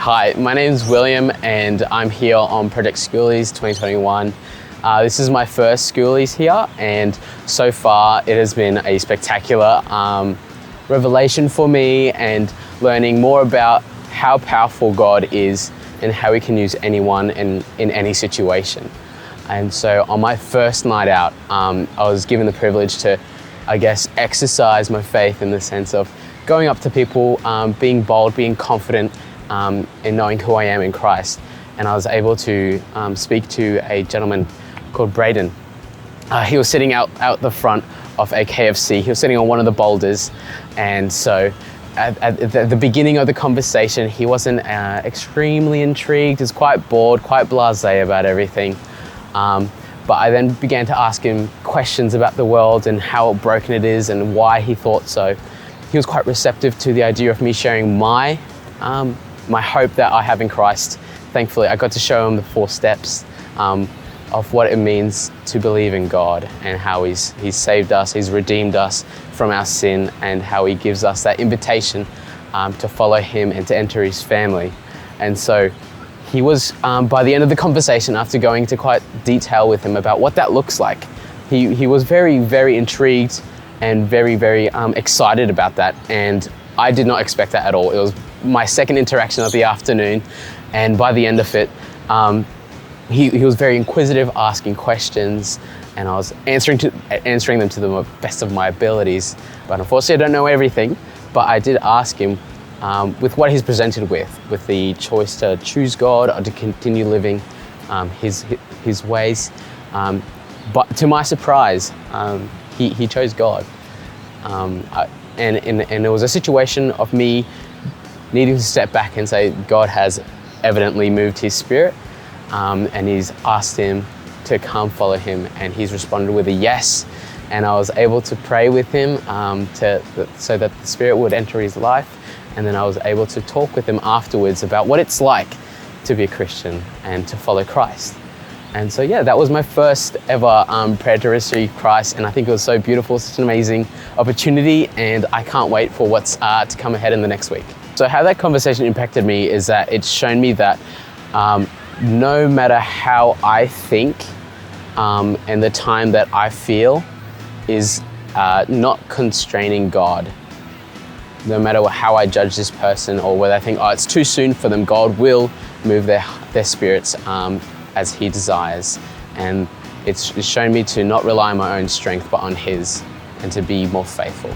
Hi, my name is William and I'm here on Project Schoolies 2021. This is my first Schoolies here, and so far it has been a spectacular revelation for me, and learning more about how powerful God is and how He can use anyone in any situation. And so on my first night out, I was given the privilege to, exercise my faith in the sense of going up to people, being bold, being confident, in knowing who I am in Christ. And I was able to speak to a gentleman called Braden. He was sitting out the front of a KFC. He was sitting on one of the boulders. And so at the beginning of the conversation, he wasn't extremely intrigued. He was quite bored, quite blasé about everything. But I then began to ask him questions about the world and how broken it is and why he thought so. He was quite receptive to the idea of me sharing my hope that I have in Christ. Thankfully, I got to show him the 4 steps of what it means to believe in God, and how He's saved us, He's redeemed us from our sin, and how He gives us that invitation to follow Him and to enter His family. And so he was, by the end of the conversation, after going into quite detail with him about what that looks like, he was very, very intrigued and very, very excited about that. And I did not expect that at all. It was my second interaction of the afternoon, and by the end of it, he was very inquisitive, asking questions, and I was answering them to the best of my abilities. But unfortunately, I don't know everything. But I did ask him, with what he's presented with the choice to choose God or to continue living his ways. But to my surprise, he chose God. And it was a situation of me needing to step back and say, God has evidently moved His Spirit, and He's asked him to come follow Him, and he's responded with a yes. And I was able to pray with him so that the Spirit would enter his life. And then I was able to talk with him afterwards about what it's like to be a Christian and to follow Christ. And so, yeah, that was my first ever prayer to receive Christ. And I think it was so beautiful, such an amazing opportunity. And I can't wait for what's to come ahead in the next week. So how that conversation impacted me is that it's shown me that no matter how I think and the time that I feel is not constraining God. No matter how I judge this person, or whether I think, it's too soon for them, God will move their spirits as He desires. And it's shown me to not rely on my own strength, but on His, and to be more faithful.